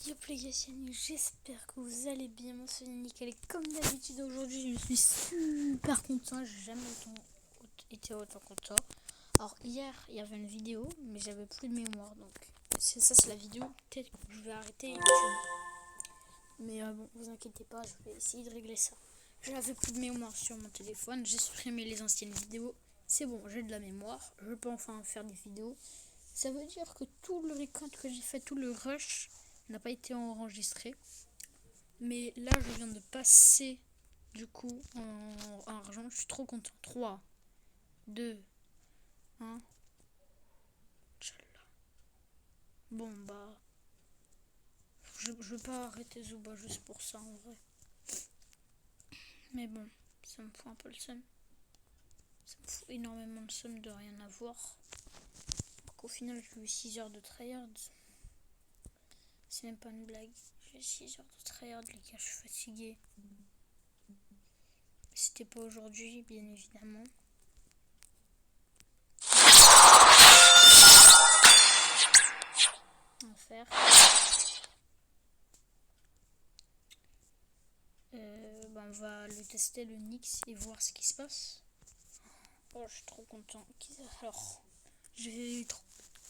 Yo les gars, j'espère que vous allez bien. Moi c'est nickel. Comme d'habitude aujourd'hui je suis super content. J'ai jamais été autant content. Alors hier il y avait une vidéo mais j'avais plus de mémoire, donc c'est la vidéo. Peut-être que je vais arrêter YouTube. Mais bon, vous inquiétez pas, je vais essayer de régler ça. J'avais plus de mémoire sur mon téléphone. J'ai supprimé les anciennes vidéos. C'est bon, j'ai de la mémoire. Je peux enfin faire des vidéos. Ça veut dire que tout le record que j'ai fait, tout le rush n'a pas été enregistré. Mais là, je viens de passer du coup en argent. Je suis trop content. 3, 2, 1. Tchallah. Bon, bah. Je veux pas arrêter Zuba juste pour ça en vrai. Mais bon, ça me fout un peu le seum. Ça me fout énormément le seum de rien avoir. Donc au final, j'ai eu 6 heures de tryhard. C'est même pas une blague. J'ai 6 heures de tryhard, les gars, je suis fatigué. C'était pas aujourd'hui, bien évidemment. Enfer. On va le tester, le Nyx, et voir ce qui se passe. Oh, je suis trop content. Alors, j'ai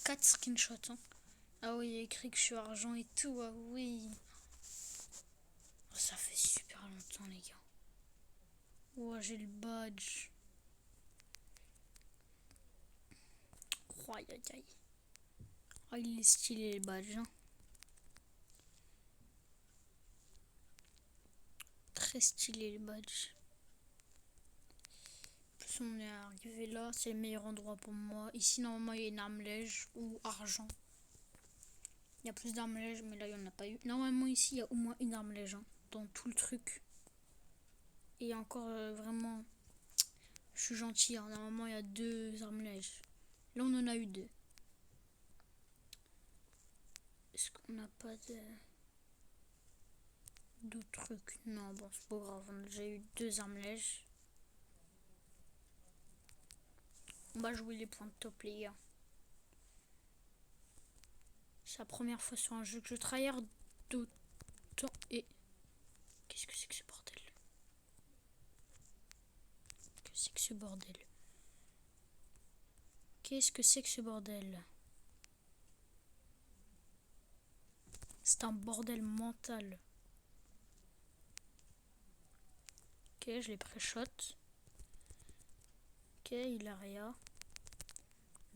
4 screenshots. Hein. Ah oui, il y a écrit que je suis argent et tout. Ah oui. Oh, ça fait super longtemps, les gars. Oh, j'ai le badge. Oh, aïe aïe aïe. Oh, il est stylé, le badge. Hein. Très stylé, le badge. Plus on est arrivé là, c'est le meilleur endroit pour moi. Ici, normalement, il y a une arme lège ou argent. Il y a plus d'armes lèges, mais là, il n'y en a pas eu. Normalement, ici, il y a au moins une arme lège hein, dans tout le truc. Et il y a encore vraiment... Je suis gentil, hein. Normalement, il y a 2 armes lèges. Là, on en a eu 2. Est-ce qu'on n'a pas d'autres trucs? Non, bon, c'est pas grave. On a déjà eu 2 armes lèges. On va jouer les points de top, les gars. C'est la première fois sur un jeu que je tryhard d'autant. Et qu'est-ce que c'est que ce bordel? Qu'est-ce que c'est que ce bordel? Qu'est-ce que c'est que ce bordel? C'est un bordel mental. Ok, je l'ai pré-shot. Ok, il a rien.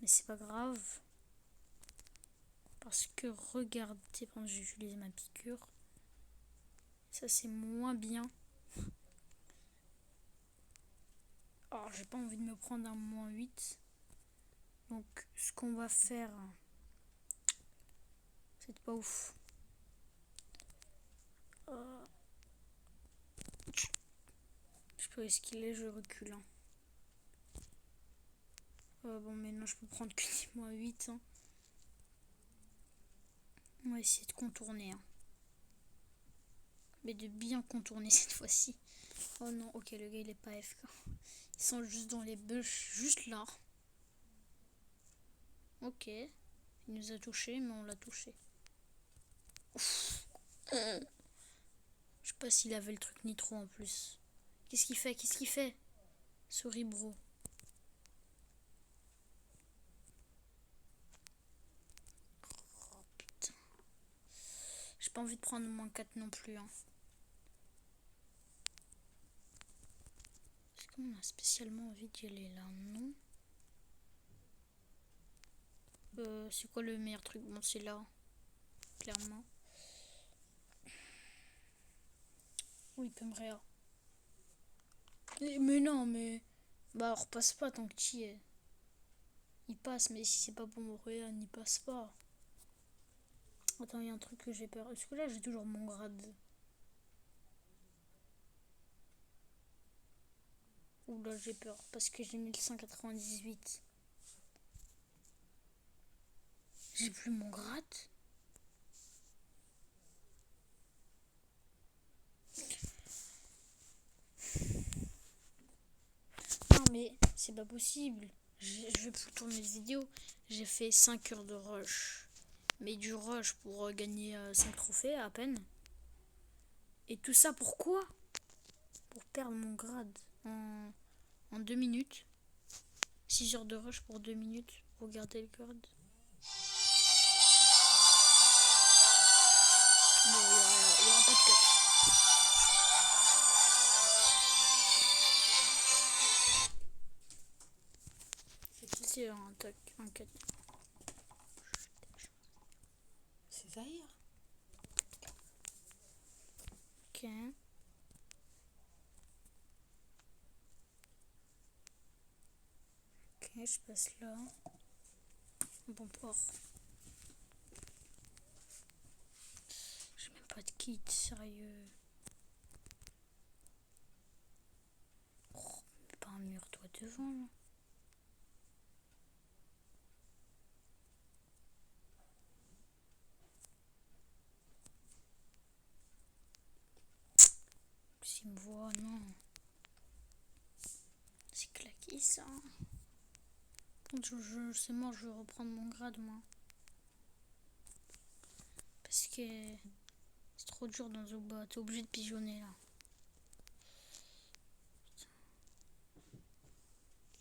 Mais c'est pas grave. Parce que regardez, quand j'ai utilisé ma piqûre. Ça c'est moins bien. Alors j'ai pas envie de me prendre un -8. Donc ce qu'on va faire. C'est pas ouf. Je peux esquiver, je recule. Hein. Bon maintenant je peux prendre que des -8. Hein. On va essayer de contourner. Hein. Mais de bien contourner cette fois-ci. Oh non, ok, le gars il est pas FK. Ils sont juste dans les bush, juste là. Ok. Il nous a touché, mais on l'a touché. Je sais pas s'il avait le truc nitro en plus. Qu'est-ce qu'il fait? Qu'est-ce qu'il fait? Sorry bro. Oh putain. J'ai pas envie de prendre -4 non plus. Hein. Est-ce qu'on a spécialement envie d'y aller là? Non. C'est quoi le meilleur truc? Bon, c'est là. Clairement. Oui, il peut me réa. Mais non, mais... Bah, repasse pas tant que tu y es. Il passe, mais si c'est pas pour mon réa, n'y passe pas. Attends, il y a un truc que j'ai peur. Est-ce que là, j'ai toujours mon grade? Ouh là, j'ai peur. Parce que j'ai 1198. J'ai plus mon grade? Non, mais c'est pas possible. Je vais plus tourner de vidéo. J'ai fait 5 heures de rush. mais du rush pour gagner 5 trophées à peine. Et tout ça pourquoi? Pour perdre mon grade en 2 minutes. 6 heures de rush pour 2 minutes pour garder le grade. Bon, il n'y aura pas de cut. C'est un cut. C'est Zahir. Ok. Ok, je passe là. Bon port. J'ai même pas de kit, sérieux. Oh, mais pas un mur, toi devant là. S'il me voit, non. C'est claqué ça. C'est mort, je vais reprendre mon grade moi. Parce que c'est trop dur dans Zoba, t'es obligé de pigeonner là.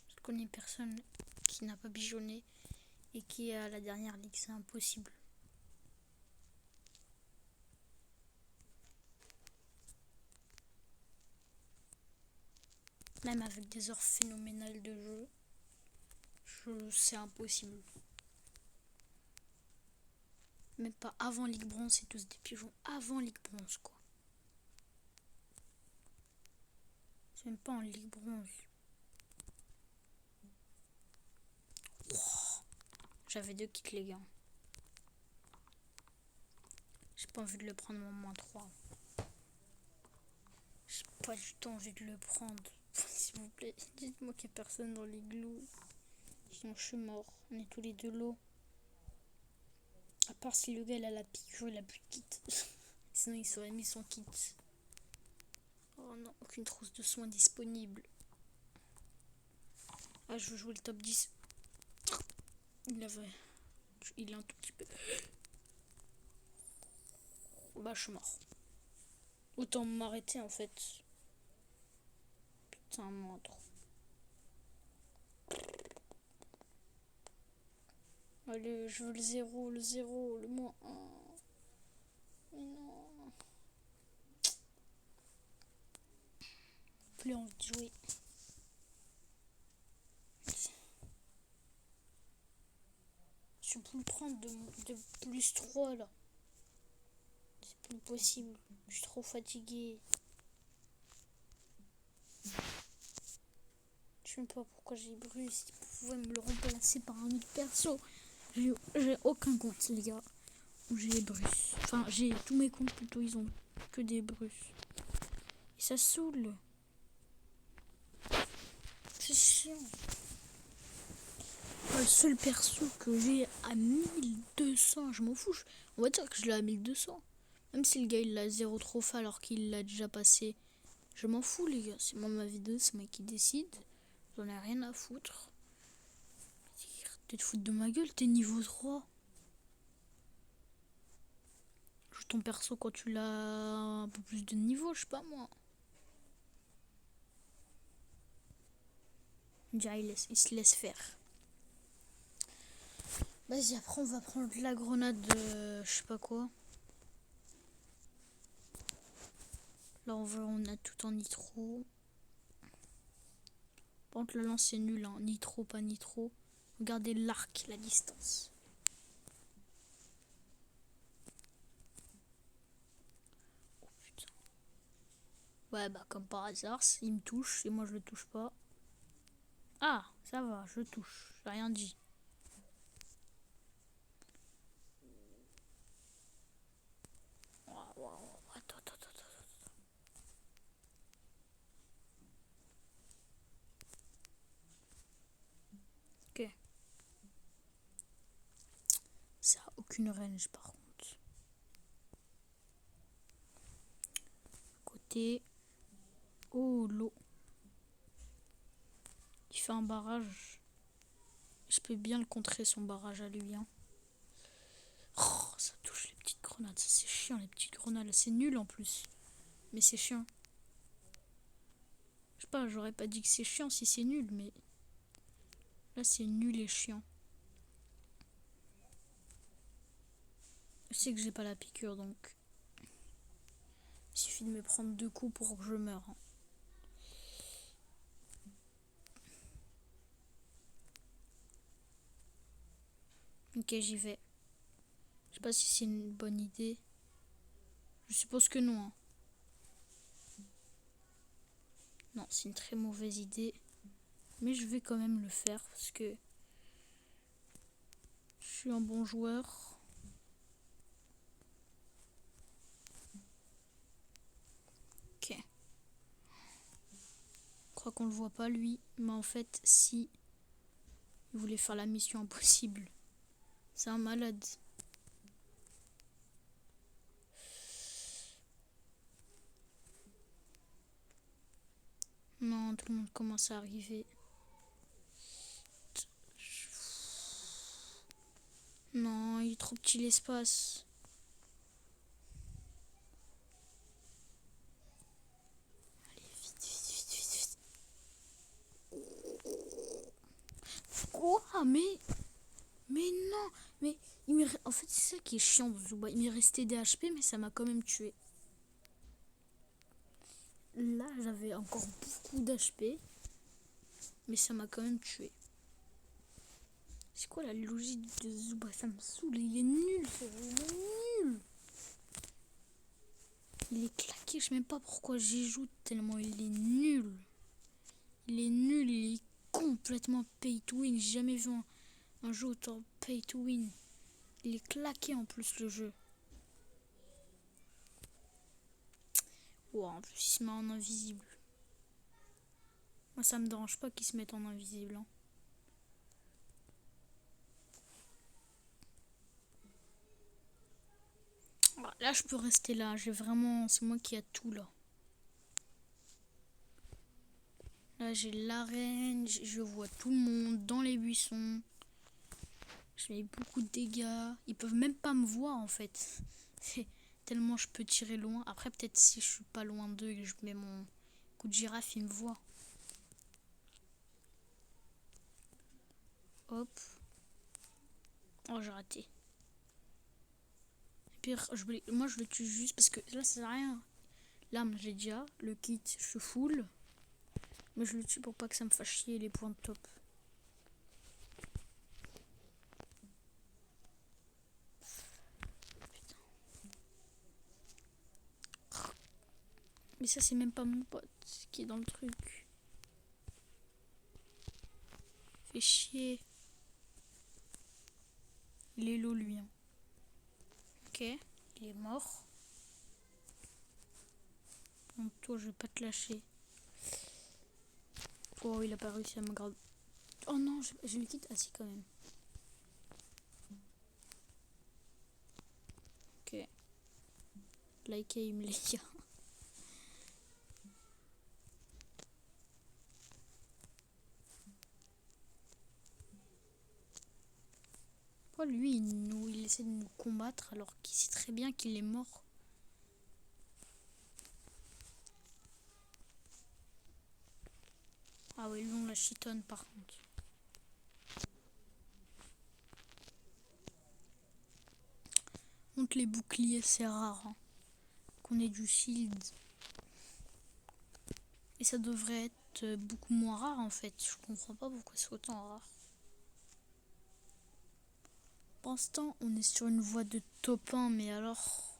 Je connais personne qui n'a pas pigeonné et qui est à la dernière ligue, c'est impossible. Même avec des heures phénoménales de jeu, c'est impossible. Même pas avant Ligue Bronze, c'est tous des pigeons avant Ligue Bronze quoi. C'est même pas en Ligue Bronze. Oh, j'avais 2 kits les gars. J'ai pas envie de le prendre mon -3. J'ai pas du tout envie de le prendre. S'il vous plaît, dites-moi qu'il n'y a personne dans l'igloo. Sinon je suis mort. On est tous les deux low. À part si le gars il a la piqûre, il a plus de kit. Sinon il serait mis son kit. Oh non, aucune trousse de soins disponible. Ah, je veux jouer le top 10. Il est un tout petit peu. Bah, je suis mort. Autant m'arrêter en fait. Putain, moi trop. Allez, je veux le 0, le -1. Mais non. Plus envie de jouer. Je peux le prendre de +3 là. C'est plus possible. Je suis trop fatiguée. Je sais même pas pourquoi j'ai Bruce. Ils pouvaient me le remplacer par un autre perso. J'ai aucun compte les gars où j'ai Bruce. Enfin j'ai tous mes comptes plutôt, ils ont que des Bruce. Et ça saoule. C'est chiant. Le seul perso que j'ai à 1200, je m'en fous. On va dire que je l'ai à 1200. Même si le gars il l'a 0 trophée alors qu'il l'a déjà passé. Je m'en fous les gars. C'est moi ma vidéo, c'est moi qui décide. J'en ai rien à foutre. T'es te foutre de ma gueule, t'es niveau 3. Joue ton perso quand tu l'as un peu plus de niveau, je sais pas moi. Déjà il se laisse faire. Vas-y, après on va prendre la grenade de je sais pas quoi. Là on a tout en nitro. Par contre la lance c'est nul, hein. Nitro, pas nitro. Regardez l'arc, la distance. Oh putain. Ouais bah comme par hasard, il me touche et moi je le touche pas. Ah, ça va, je touche, j'ai rien dit. Attends. Ok. Ça a aucune range par contre. Côté. Oh l'eau. Il fait un barrage. Je peux bien le contrer son barrage à lui. Hein. Oh, grenades. Ça, c'est chiant, les petites grenades. C'est nul en plus. Mais c'est chiant. Je sais pas, j'aurais pas dit que c'est chiant si c'est nul, mais... Là, c'est nul et chiant. Je sais que j'ai pas la piqûre, donc... Il suffit de me prendre 2 coups pour que je meure. Hein. Ok, j'y vais. Je sais pas si c'est une bonne idée. Je suppose que non. Hein. Non, c'est une très mauvaise idée. Mais je vais quand même le faire parce que je suis un bon joueur. Ok. Je crois qu'on le voit pas lui. Mais en fait, si il voulait faire la mission impossible. C'est un malade. Non, tout le monde commence à arriver. Non, il est trop petit l'espace. Allez, vite, vite, vite, vite, vite. Quoi? Mais non. Mais en fait, c'est ça qui est chiant dans Zooba. Il m'est resté des HP, mais ça m'a quand même tué. Là, j'avais encore beaucoup d'HP, mais ça m'a quand même tué. C'est quoi la logique de Zooba? Ça me saoule, il est nul, ce jeu, il est nul. Il est claqué, je sais même pas pourquoi j'y joue tellement il est nul. Il est nul, il est complètement pay to win. J'ai jamais vu un jeu autant pay to win. Il est claqué en plus le jeu. Wow, en plus il se met en invisible. Moi ça me dérange pas qu'il se mette en invisible. Hein. Là je peux rester là, j'ai vraiment... C'est moi qui a tout là. Là j'ai l'arène, je vois tout le monde dans les buissons. Je fais beaucoup de dégâts. Ils peuvent même pas me voir en fait. Tellement je peux tirer loin. Après peut-être si je suis pas loin d'eux et que je mets mon coup de girafe, ils me voient. Hop. Oh j'ai raté. Pire, moi je le tue juste parce que là ça sert à rien. L'arme j'ai déjà, le kit je suis full. Mais je le tue pour pas que ça me fasse chier les points de top. Putain. Mais ça c'est même pas mon pote qui est dans le truc. Fait chier. Il est low lui. Hein. Ok, il est mort. Donc toi je vais pas te lâcher. Oh il a pas réussi à me garder. Oh non, je le quitte. Ah si quand même. Ok. Likez, il me les gars. Pourquoi lui il essaie de nous combattre alors qu'il sait très bien qu'il est mort. Ah oui, lui on la chitonne par contre. Contre les boucliers c'est rare. Hein. Qu'on ait du shield. Et ça devrait être beaucoup moins rare en fait. Je comprends pas pourquoi c'est autant rare. Pour l'instant, on est sur une voie de top 1, mais alors...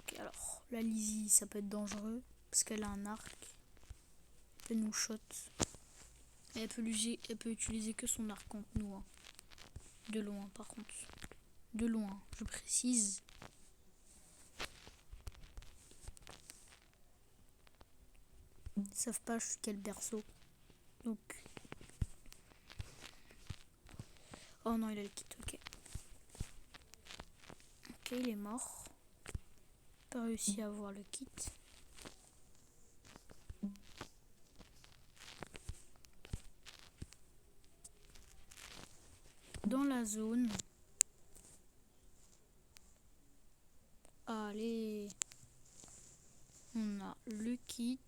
Okay, alors, la Lizzie, ça peut être dangereux, parce qu'elle a un arc. Elle peut nous shot. Et elle peut utiliser que son arc contre nous. Hein. De loin, par contre. De loin, je précise. Ils savent pas je suis quel berceau. Donc... Oh non, il a le kit, ok. Ok, il est mort. Pas réussi à avoir le kit. la zone. Allez. On a le kit.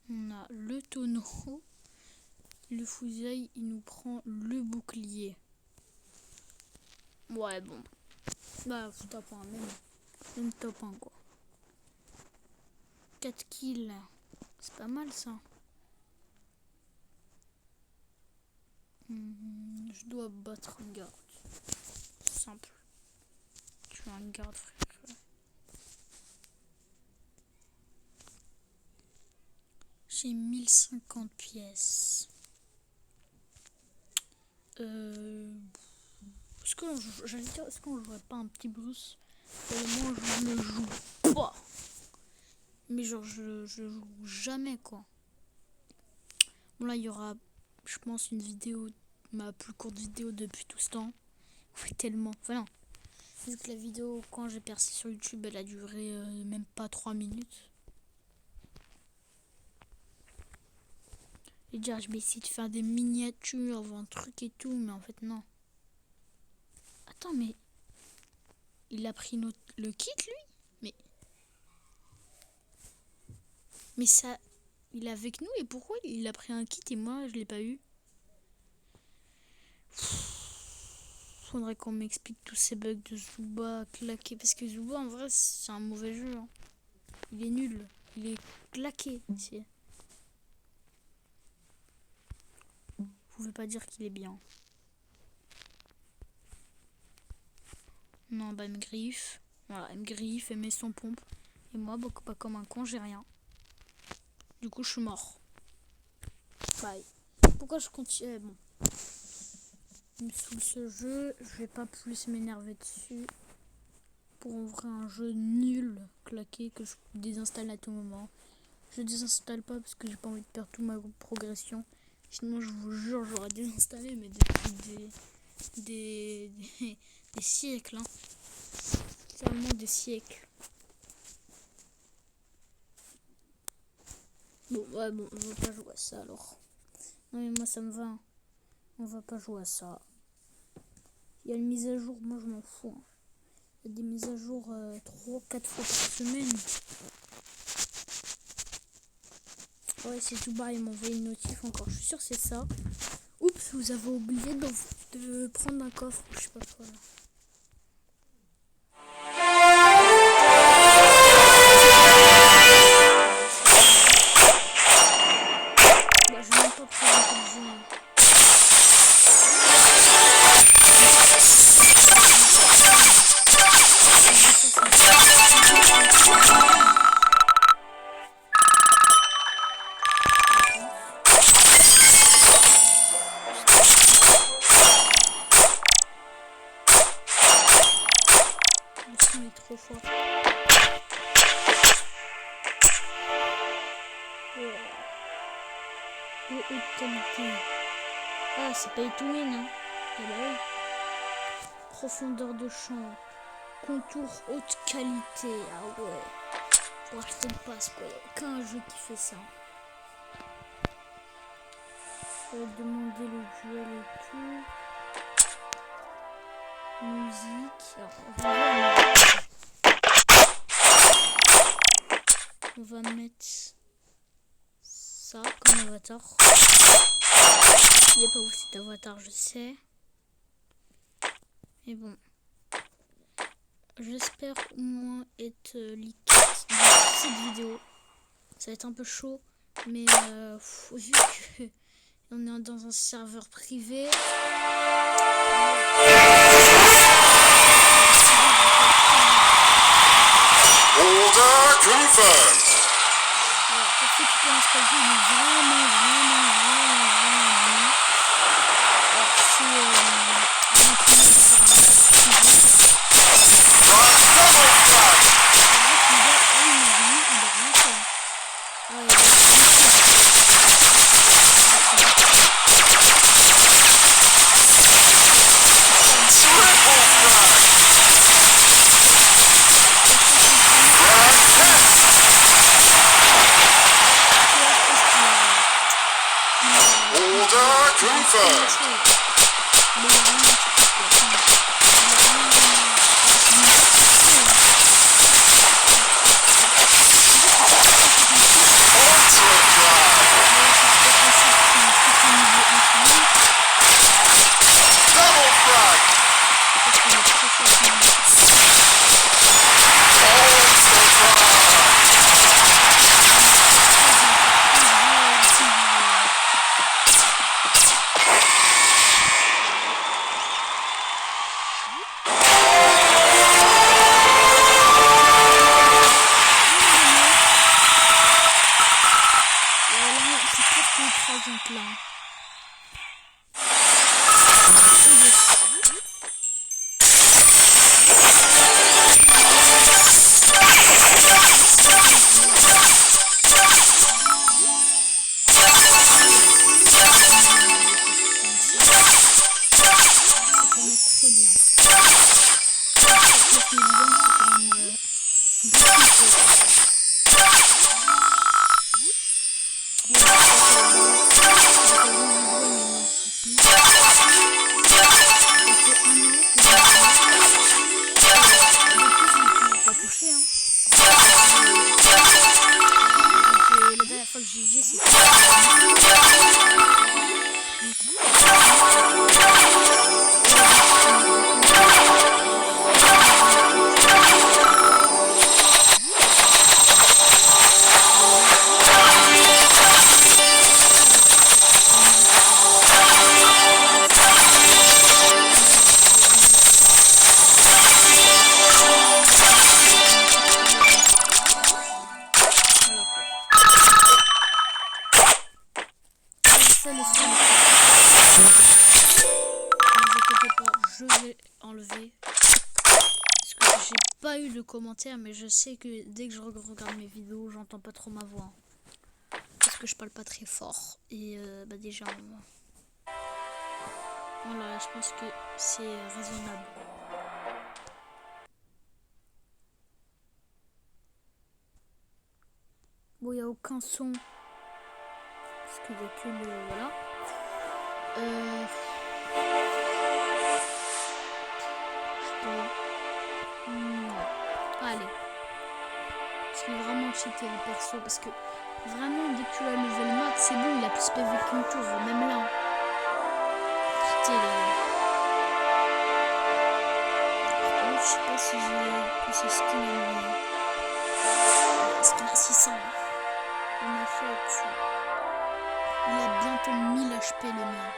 On a le tonneau. Le fusée, il nous prend le bouclier. Ouais, bon. Bah, top 1, même top 1, quoi. 4 kills. C'est pas mal, ça. Je dois battre un garde. Simple. Tu as un garde, frère. J'ai 1050 pièces. Est-ce qu'on jouerait pas un petit Bruce? Moi, je ne joue pas. Mais genre, je joue jamais, quoi. Bon, là, il y aura, je pense, une vidéo, ma plus courte vidéo depuis tout ce temps. Oui, tellement. Enfin, non. Vu que la vidéo, quand j'ai percé sur YouTube, elle a duré même pas 3 minutes. Et dire, je vais essayer de faire des miniatures, un truc et tout, mais en fait, non. Attends, mais il a pris le kit, lui? Mais ça, il est avec nous, et pourquoi il a pris un kit et moi, je l'ai pas eu? Faudrait qu'on m'explique tous ces bugs de Zuba claqué, parce que Zuba, en vrai, c'est un mauvais jeu. Hein. Il est nul, il est claqué. Vous pouvez pas dire qu'il est bien. Non, bah, elle me griffe. Voilà, elle me griffe, elle met son pompe. Et moi, bah, comme un con, j'ai rien. Du coup, je suis mort. Bye. Pourquoi je continue? Bon. Il me saoule ce jeu. Je vais pas plus m'énerver dessus. Pour ouvrir un jeu nul, claqué, que je désinstalle à tout moment. Je désinstalle pas parce que j'ai pas envie de perdre toute ma progression. Sinon, je vous jure, j'aurais désinstallé, mais depuis des siècles. Hein. Clairement des siècles. Bon, ouais, bon, on va pas jouer à ça alors. Non, mais moi, ça me va. Hein. On va pas jouer à ça. Il y a une mise à jour, moi, je m'en fous. Hein. Il y a des mises à jour 3-4 fois par semaine. Ouais, c'est tout bas, il m'a envoyé une notif encore. Je suis sûre que c'est ça. Oups, vous avez oublié de prendre un coffre. Je sais pas quoi là. Bah, je vais même pas présenter le jeu. Il est trop fort. De haute qualité. Ah, c'est pas to win, hein. Eh bah oui. Profondeur de champ. Contour haute qualité. Ah ouais. Pour acheter le pass, quoi. Y'a aucun jeu qui fait ça. Je vais demander le duel et tout. Musique. Alors, on va mettre ça comme avatar. Il n'y a pas où cet avatar, je sais. Mais bon. J'espère au moins être liquide dans cette vidéo. Ça va être un peu chaud. Mais vu que on est dans un serveur privé. Order confirmed. Voilà, pour ceux qui connaissent pas le jeu, il est vraiment bien. Alors, c'est Order confirmed. je vais enlever. Parce que j'ai pas eu de commentaires, mais je sais que dès que je regarde mes vidéos, j'entends pas trop ma voix. Parce que je parle pas très fort. Et bah déjà, voilà, je pense que c'est raisonnable. Bon, il n'y a aucun son. Parce qu'il n'y a que le... Voilà. Je sais pas. Allez. Parce qu'il est vraiment cheaté le perso. Parce que vraiment, dès que tu as level max, c'est bon, il a plus PV qu'une tour. Même là. Cheaté, les gars. Je sais pas si j'ai ce skin en skin à 600. En fait, il a bientôt 1000 HP le mien.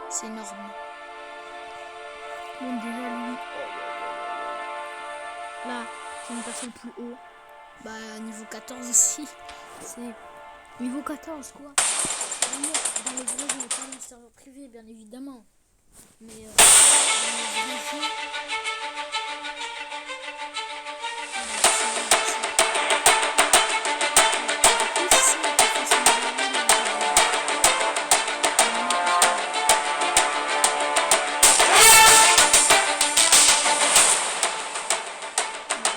C'est énorme. Bon, déjà lui. Là, c'est une personne plus haut. Bah, niveau 14 aussi. C'est niveau 14 quoi. Vraiment, dans les vrais jeux, pas dans le serveur privé, bien évidemment. Mais dans les vrais jeux.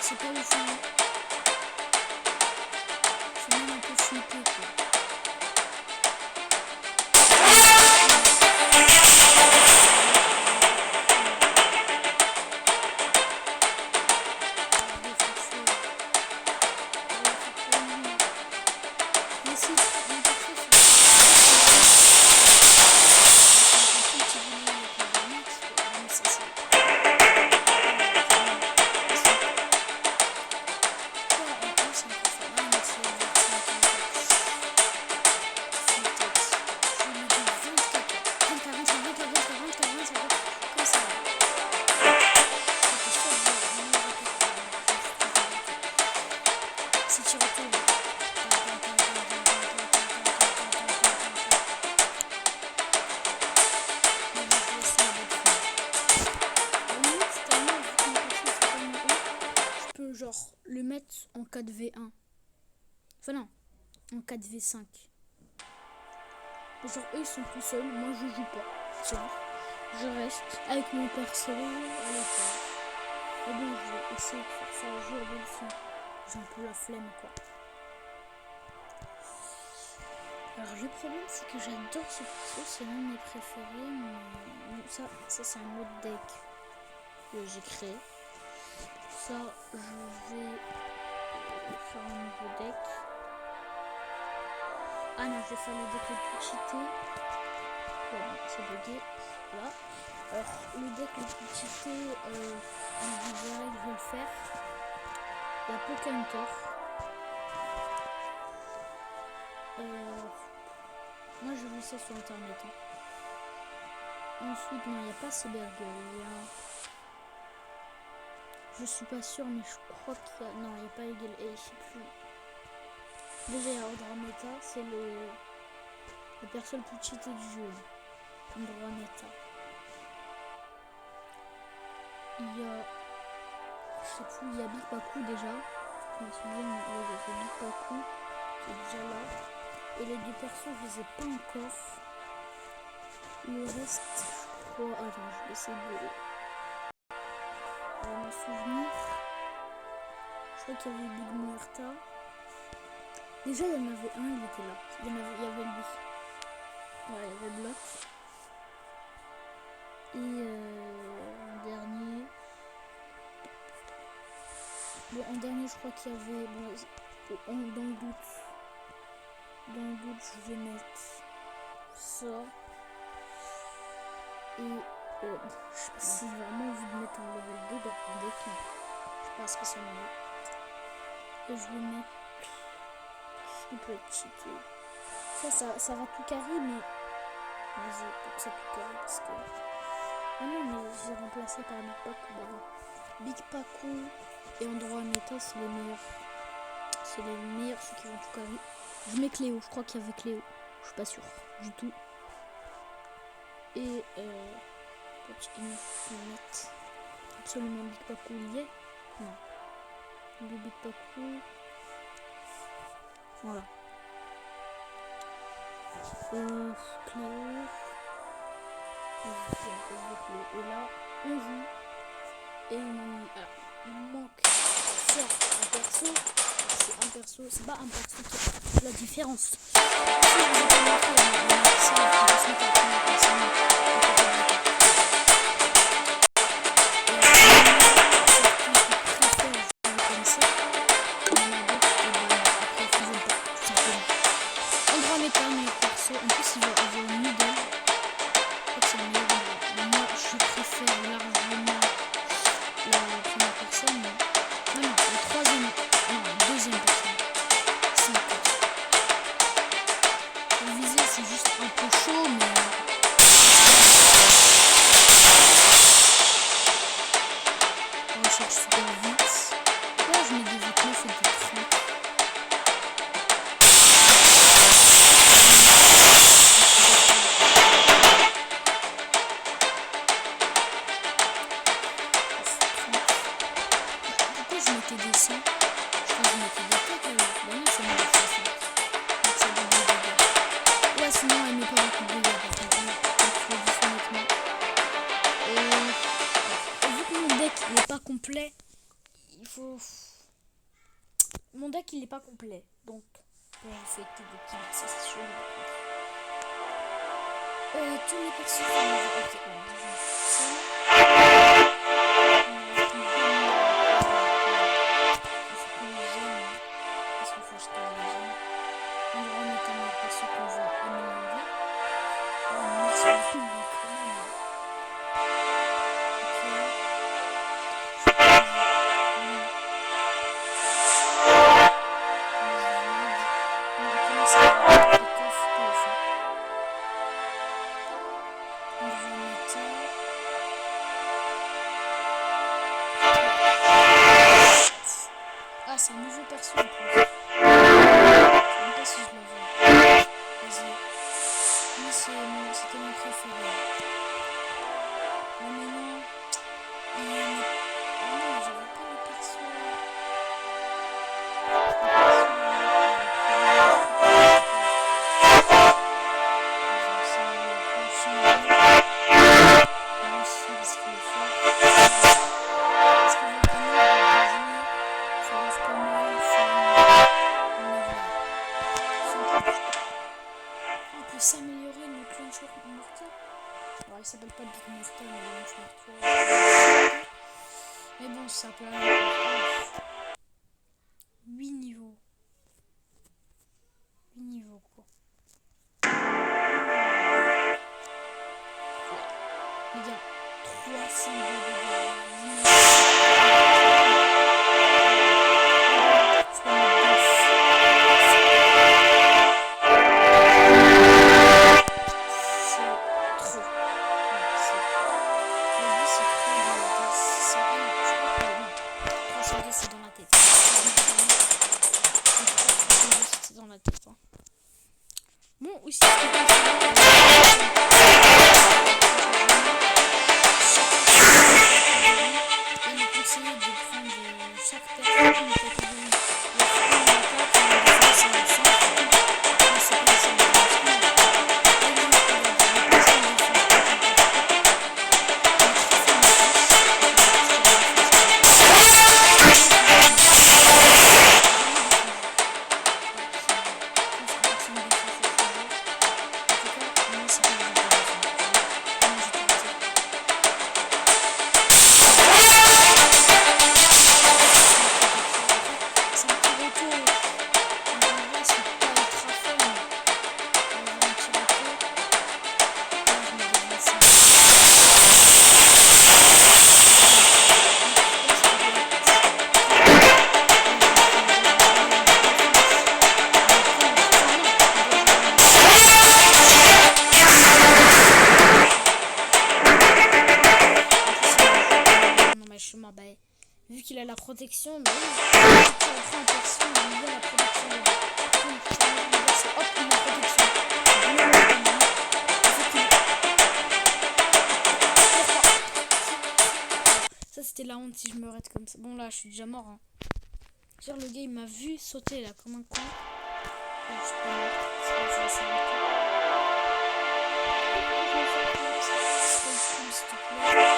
C'est pas le fond. C'est même un peu flippé quoi. Mais si, si tu retournes. Je peux genre le mettre en 4v1. Enfin non, en 4v5. Genre eux ils sont tout seuls, moi je joue pas. Tu vois, je reste avec mon perso à l'étage. Et bon, je vais essayer de faire ça un jour de fond. J'ai un peu la flemme quoi. Alors le problème c'est que j'adore ce perso, c'est l'un de mes préférés, mais ça c'est un autre deck que j'ai créé. Ça je vais faire un nouveau deck. Ah non, je vais faire le deck le plus cheaté. Bon, c'est bugué. Voilà. Alors le deck le plus cheaté, vous verrez que je vais le faire. Il y a Pokéhunter. Moi je vu ça sur internet. Ensuite, non, il n'y a pas Cybergirl. Je suis pas sûre, mais je crois qu'il y a. Non, il n'y a pas Eagle A, je sais plus. Déjà, il y a Andromeda, c'est le perso le plus cheaté du jeu. Andromeda. Il y a. Je sais plus, il y a Big Paku déjà. Je me souviens, il y a Big Paku qui est déjà là. Et les deux persos, je les ai pas encore. Le reste, je crois. Attends, je vais essayer de me souvenir. Je crois qu'il y avait Big Muerta. Déjà, il y en avait un, il était là. Il y avait lui. Ouais, il y avait Block. Et en dernier. Bon, en dernier, je crois qu'il y avait. Bon, dans le doute. Dans le doute, je vais mettre ça. Et je sais pas si j'ai vraiment envie de mettre un level 2 dans le deck. Je sais pas spécialement. Et je vais mettre. Il peut être cheaté. Ça va tout carré, mais. Vas-y, pour que ça tout carré parce que. Ah non, mais j'ai remplacé par Big Paku. Big Paku et Andromeda, c'est les meilleurs. C'est les meilleurs, ceux qui vont tout carré. Je mets Cléo, je crois qu'il y avait Cléo. Je suis pas sûre du tout. Et Il me faut mettre absolument Big Paku il y est. Non. Le Big Paku. Voilà. Cléo. Et là, on joue. Et il manque faire un perso. C'est un perso, c'est pas un perso qui fait la différence. Si vous avez montré un perso, en plus il va au middle. En fait c'est le meilleur endroit. Moi je préfère largement la première personne. Non, la troisième. Non, la deuxième personne. C'est le viser c'est juste un peu chaud mais. On cherche super vite. Là je mets des V9 et des 30. Complet, il faut. Mon deck il est pas complet donc on fait que des petits exercices sur le tous les personnages. Ah, c'est un nouveau perso en plus. Je sais même pas si je le vois. Vas-y. Lui, c'était mon préféré. Mais maintenant, il y en a. Ah non, j'avais pas le perso. S'améliorer notre launcher mortel. Alors il s'appelle pas Big Mortel mais le launcher mortel. Mais bon ça peut aller. 8 niveaux. 8 niveaux quoi. Les gars, 300 bon, aussi, il est conseillé de prendre chaque personne une catégorie. Vu qu'il a la protection, mais oui, en perso, il a la protection. Hop, il a la protection. c'était la honte si je me rate comme ça. Bon là, je suis déjà mort. Hein. Genre le gars il m'a vu sauter là comme un con. Je suis pas mort. C'est pas ça, c'est vrai. S'il te plaît.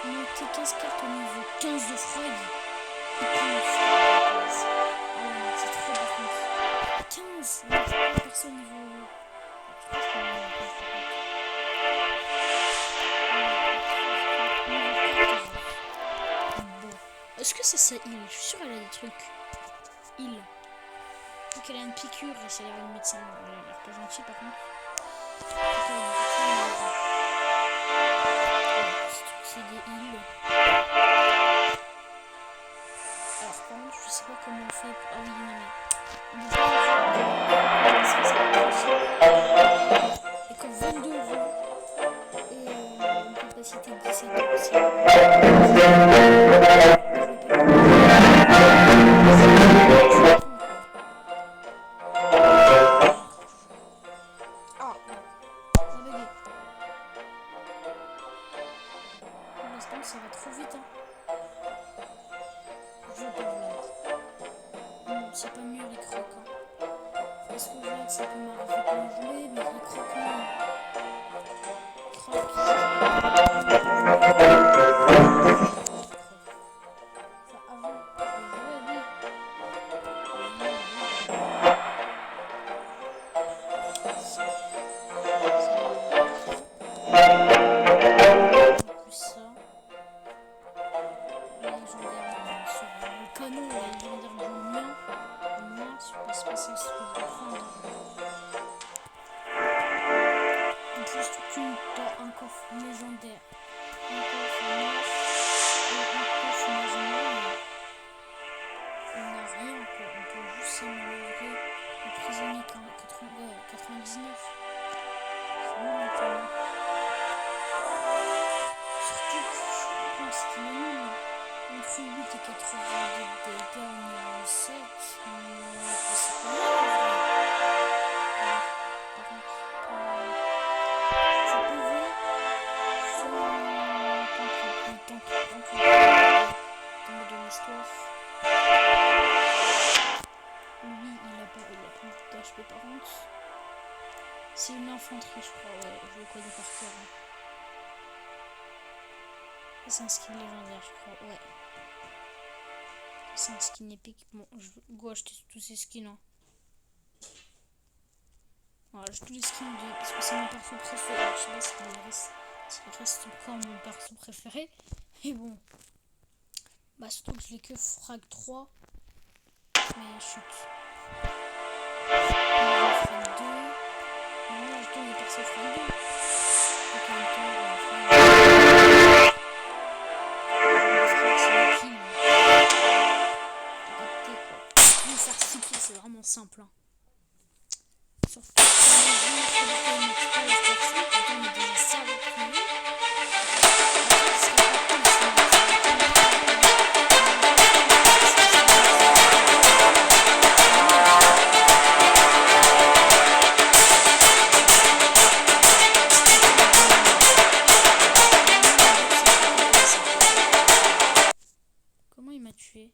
Monter 15 cartes au niveau 15 de frag. C'est trop par contre. 15 personne niveau. Bon. Est-ce que c'est ça heal? Je suis sûre elle a des trucs. Heal. Donc elle a une piqûre et ça a l'air une médecin. Elle a l'air pas gentille par contre. C'est des heals. Alors par contre je sais pas comment on fait. Ah oui non mais. Et comme 22 euros et une capacité de 17 euros aussi. Ça va trop vite hein. Je veux pas Vlad. Non, c'est pas mieux les crocs hein. Est-ce que Vlad ça peut m'arriver quand jouer, mais les crocs non. Crocs. Enfin avant. Un coffre légendaire, un coffre neuf et un coffre légendaire. On n'a rien quoi, on peut juste s'améliorer le prisonnier 99. C'est bon maintenant. Surtout que je pense qu'il est nul. Entre 8 et 82 dégâts au niveau 7. C'est pas mal. Par contre, de l'histoire. Lui, il a pas d'HP par contre. C'est une infanterie, je crois. Ouais, je le connais par cœur. Hein. C'est un skin légendaire, je crois. Ouais. C'est un skin épique. Bon, je vais acheter tous ces skins. Hein. Voilà, j'ai tous les skins parce que c'est mon perso préféré. Je sais pas s'il reste encore mon perso préféré. Mais bon. Bah surtout que je l'ai que frag 3. Mais chut. Frag 2. Non, je donne les persos frag 2. Donc en même temps, frag 2. Frag c'est le kill. T'as capté quoi. Lui faire 6 kills c'est vraiment simple. Hein. Surtout que on est déjà serveur privé. Comment il m'a tué?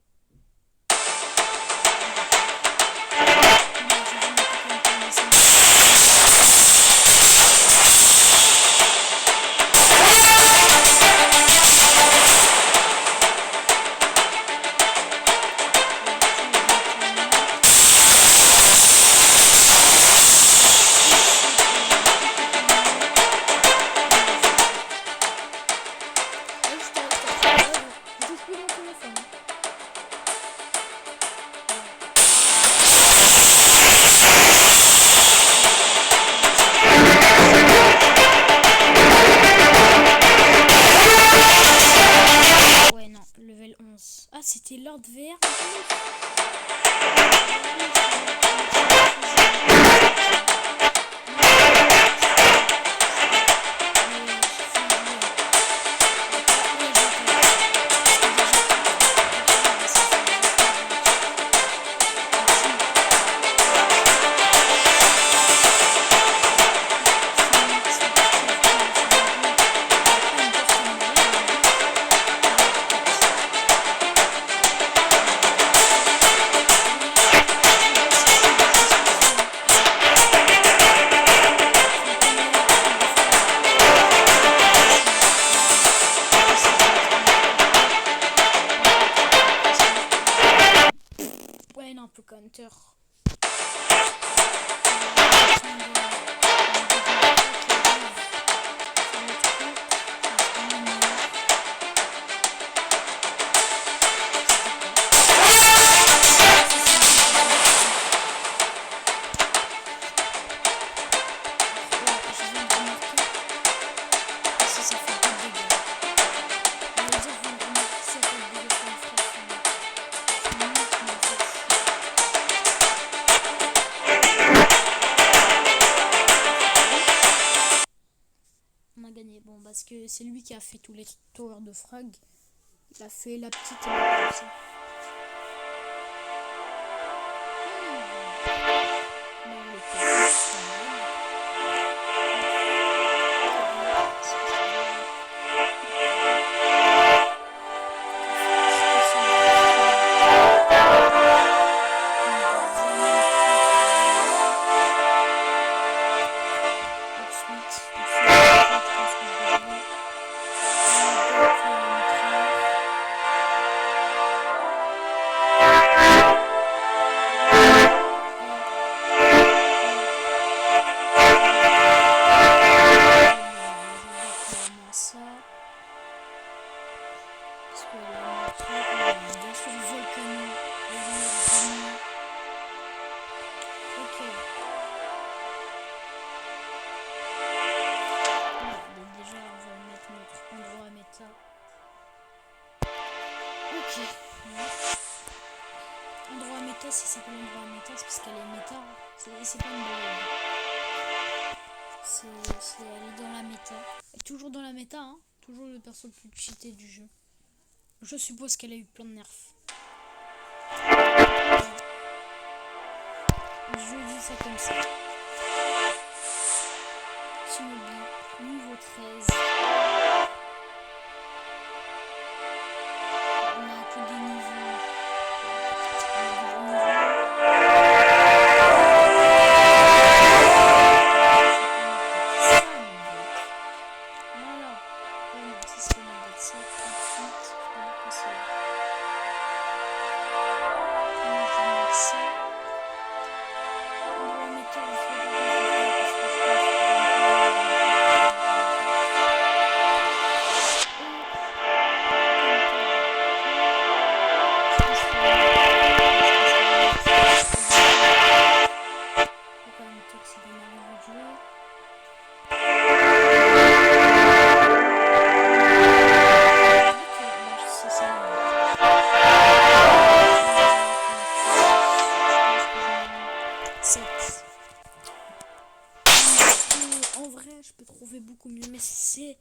2011. Ah, c'était Lord VR. Ouais, non, un peu counter. Bon, parce que c'est lui qui a fait tous les towers de frag. Il a fait la petite et la grosse. Endroit méta, si ça s'appelle endroit méta, c'est parce qu'elle est méta. C'est pas une blague. Elle est dans la méta. Elle est toujours dans la méta, hein. Toujours le perso le plus cheaté du jeu. Je suppose qu'elle a eu plein de nerfs. Je dis ça comme ça. Shinobi, niveau 13. On a que des niveaux. En vrai, je peux trouver beaucoup mieux, mais c'est...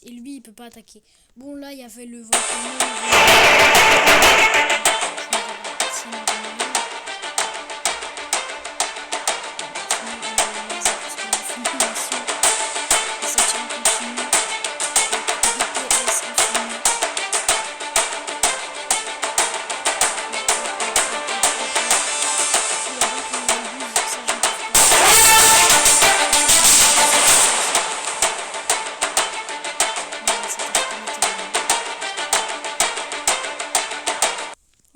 Et lui, il peut pas attaquer. Bon, là, il y avait le volcano.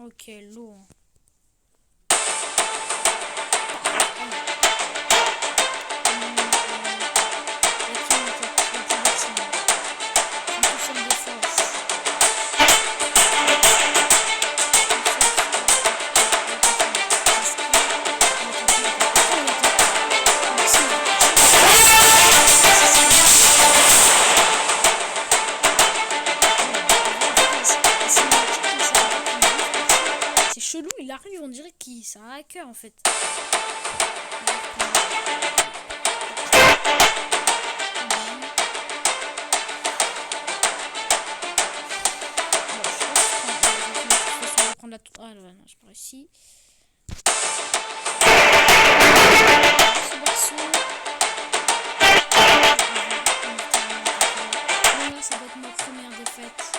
Ok, lourd. chelou, il arrive, on dirait qu'il c'est un hacker en fait. Prendre la... Ah non, je pars ici. Là, ça va être ma première défaite.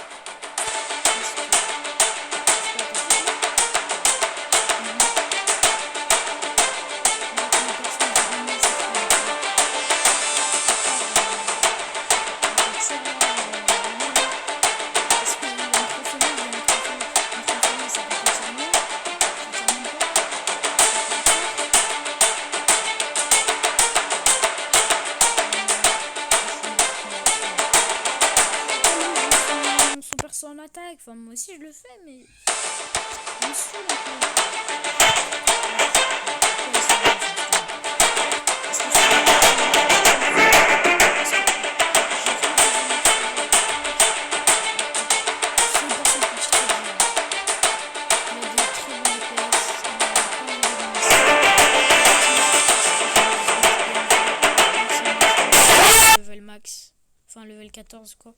En attaque, enfin moi aussi je le fais mais je me saoule un peu. Level max, enfin level 14 quoi.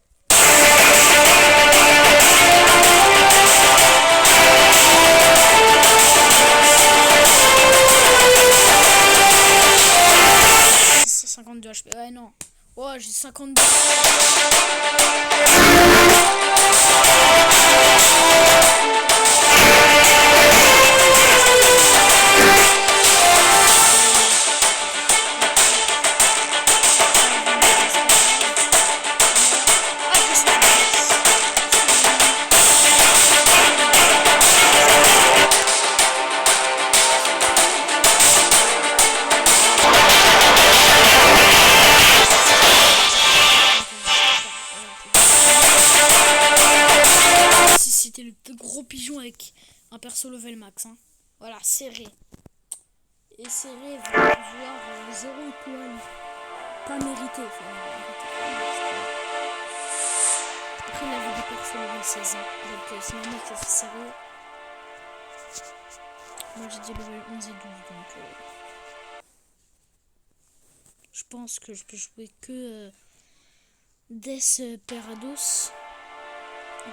De HP. Ouais non. Oh j'ai 52. C'était le plus gros pigeon avec un perso level max. Hein. Voilà, serré. Et serré va avoir 0 étoile. Pas mérité. Enfin, après, il avait des persos level 16 ans. Donc, c'est normal que ça fait serré. Moi, j'ai dit level 11 et 12. Donc, je pense que je peux jouer que Death Perados.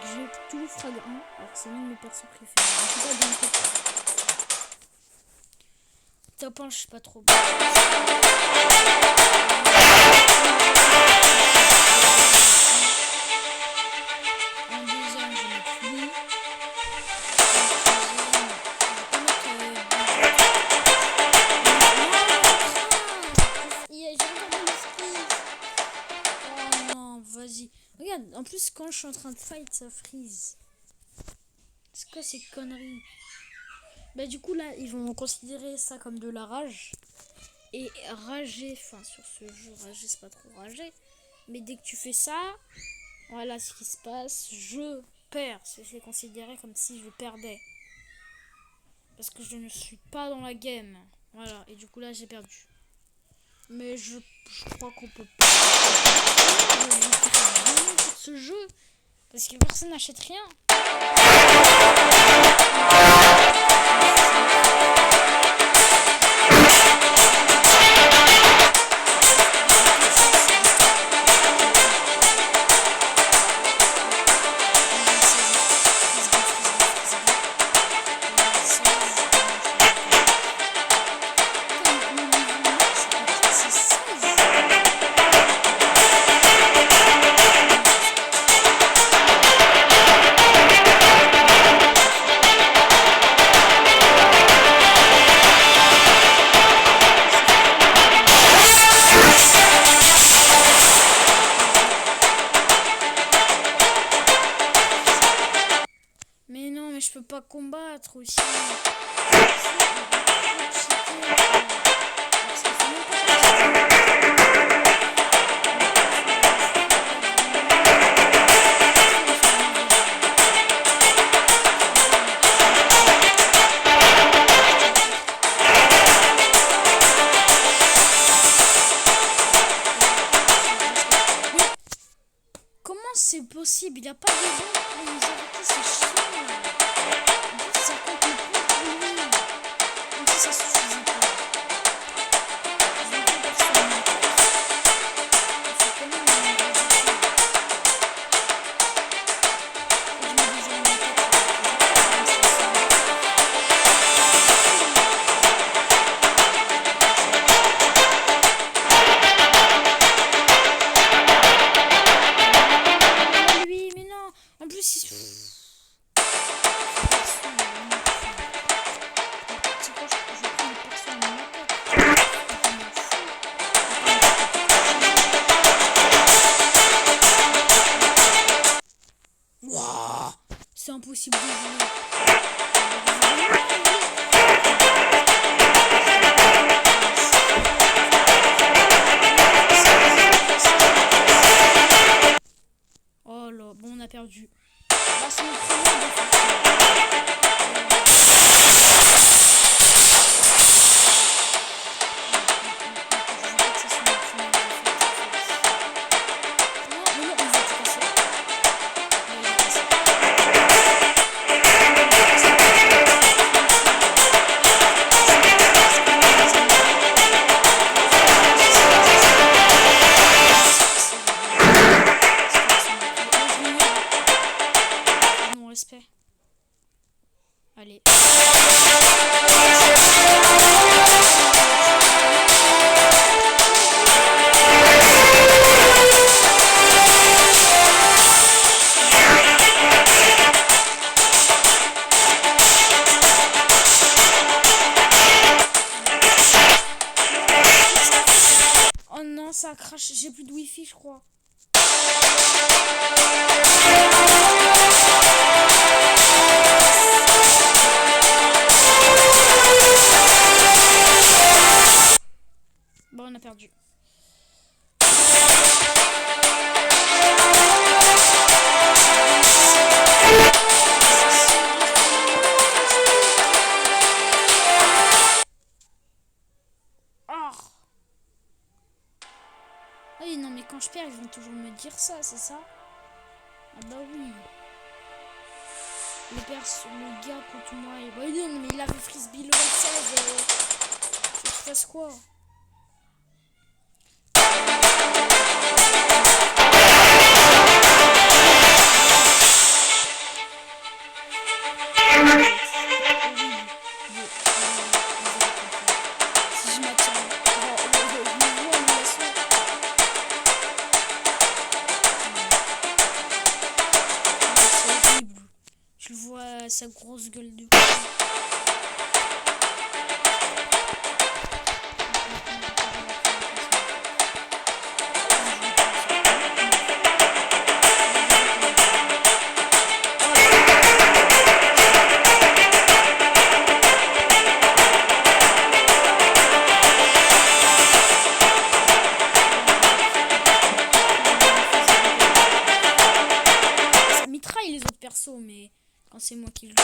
J'ai toujours Frag 1, alors c'est l'un de mes persos préférés. En tout cas, dans le top 1, je suis pas trop bien. En deuxième, je mets plus. Regarde, en plus quand je suis en train de fight ça freeze. C'est quoi ces conneries? Bah du coup là ils vont considérer ça comme de la rage. Et rager, enfin sur ce jeu rager c'est pas trop rager. Mais dès que tu fais ça, voilà ce qui se passe, je perds. C'est considéré comme si je perdais. Parce que je ne suis pas dans la game. Voilà, et du coup là j'ai perdu. Mais je crois qu'on peut pas ce jeu parce que personne n'achète rien. Je peux pas combattre aussi. Comment c'est possible? Il n'y a pas de raison pour nous arrêter, c'est chiant. Ça compte le Oh, c'est impossible de jouer. Oh là, bon, on a perdu. Là, c'est notre première défaite. Allez. Oh non, ça crache. J'ai plus de wifi, je crois. Bon, on a perdu. Oh. Oui, non, mais quand je perds, ils vont toujours me dire ça, c'est ça? Ah bah oui. Le gars contre moi, bah non, mais il avait frisbee level 16. Tu fasses quoi? Je le vois sa grosse gueule de cul. Ça mitraille les autres persos, mais quand c'est moi qui le joue,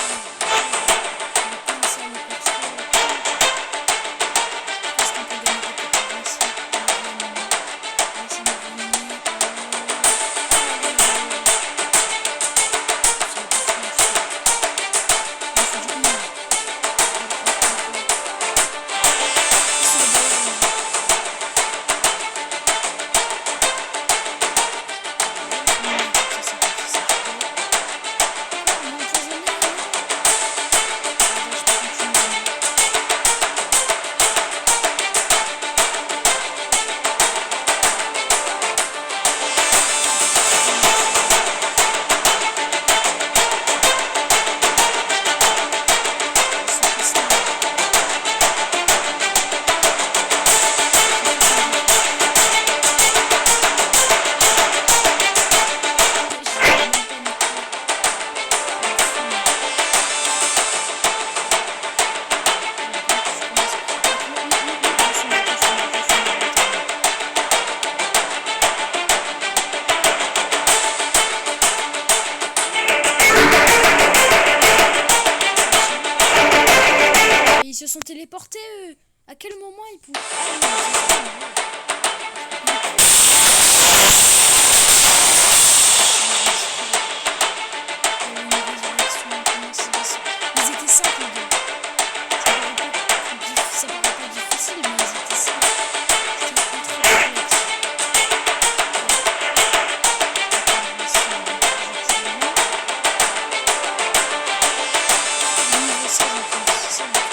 ils se sont téléportés eux. À quel moment ils pouvaient... Ils étaient simples les gars. Ça paraît pas difficile, mais ils étaient simples. C'était ultra complexe. Niveau 16 en plus, c'est ça le truc.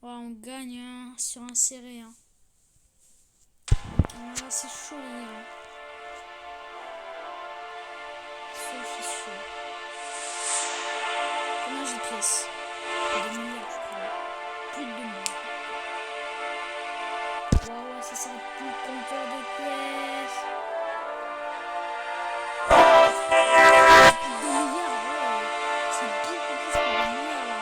Ouais, on gagne hein, sur un serré. Hein. Ah, c'est chaud les gars. C'est chaud. Combien j'ai de pièces? 2 milliards je crois. Plus de 2 milliards. Waouh, ouais, ça sert plus de compteur de pièces. Plus de 2 milliards, ouais. C'est beaucoup plus que 2 milliards là.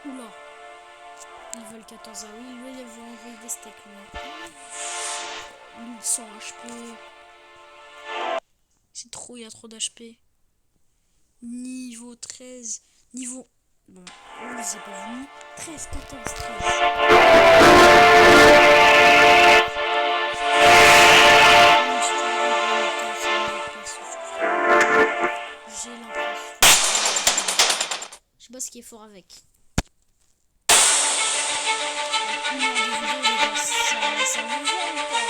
Oula, ils veulent 14 ah oui, lui, ils vont envoyer des steaks, là. Ils sont HP. C'est trop, il y a trop d'HP. Niveau 13. Niveau... Bon, on les a pas vus. 13, 14, 13. J'ai l'impression. Je sais pas ce qui est fort avec. Ça me gêne, quoi.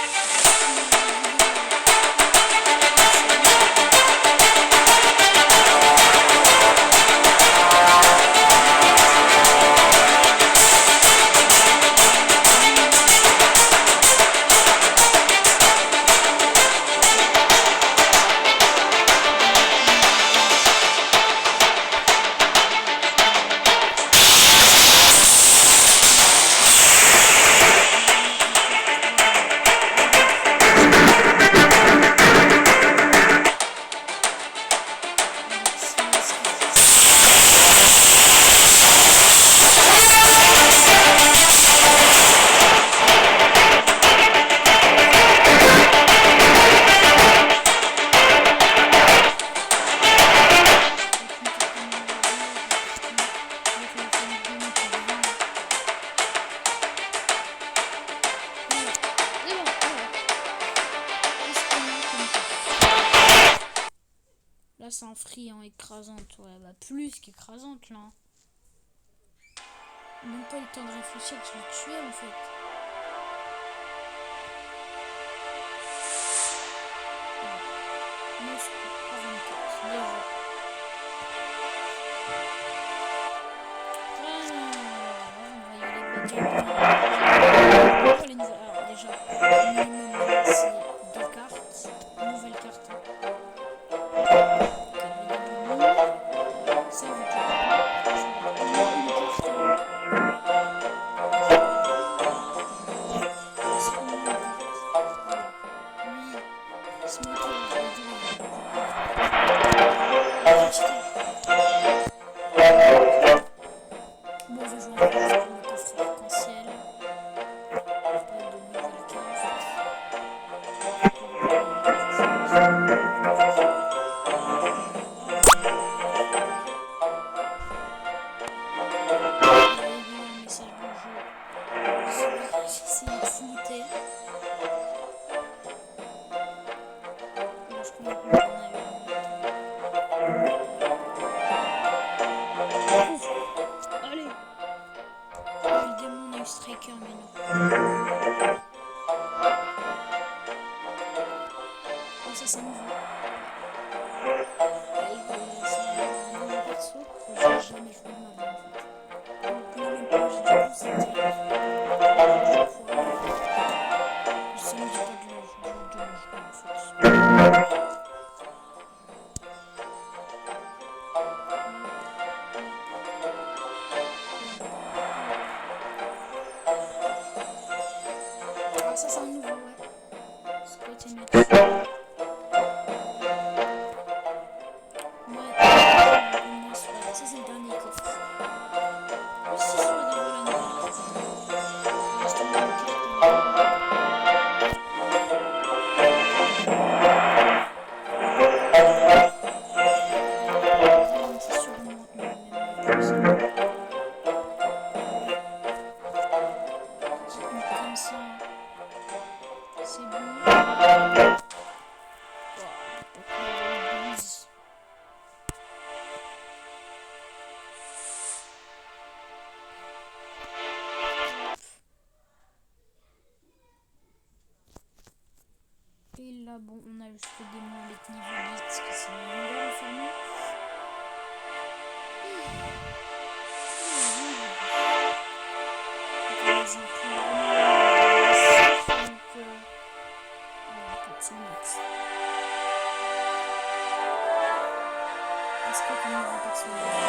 Là, c'est en free, en écrasante. Ouais, bah plus qu'écrasante, là. Même pas le temps de réfléchir que je l'ai tué, en fait. Moscou, 44. Bien joué. On va y aller bagarre. Alors, déjà, minimum, c'est 2 cartes. Nouvelle carte. Ça, vous striker, mais non. Oh, ça, c'est nouveau. C'est un nouveau perso que j'ai jamais joué de ma vie, en fait. Donc, même pas, j'ai du coup, c'est direct. Ça me dit pas de le jouer, en fait. Ah, ça, c'est un nouveau, ouais. Squat et match. Ça c'est le dernier coffre. Aussi sur le niveau la nouvelle. C'est sur moi, même plus. pile là. Bon, on a juste le démon avec niveau 8 qui c'est une nouvelle famille. Est-ce que comme nouveau personnage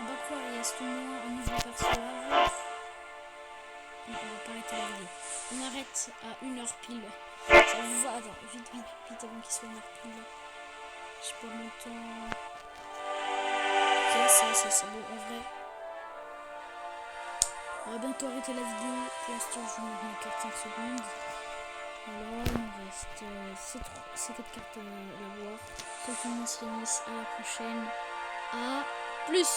on va pouvoir y reste au moins un nouveau personnage. Donc on va pas arrêter la vidéo. On arrête à 1h pile. Ça vous va? Attends, vite avant qu'il soit 1h pile. Je sais pas mon temps. Ok, c'est bon en vrai. On va bientôt arrêter la vidéo. Pour l'instant, je vous mets 4-5 secondes. Voilà, il nous reste ces 4 cartes à voir. Sauf que on se finisse à la prochaine. À plus!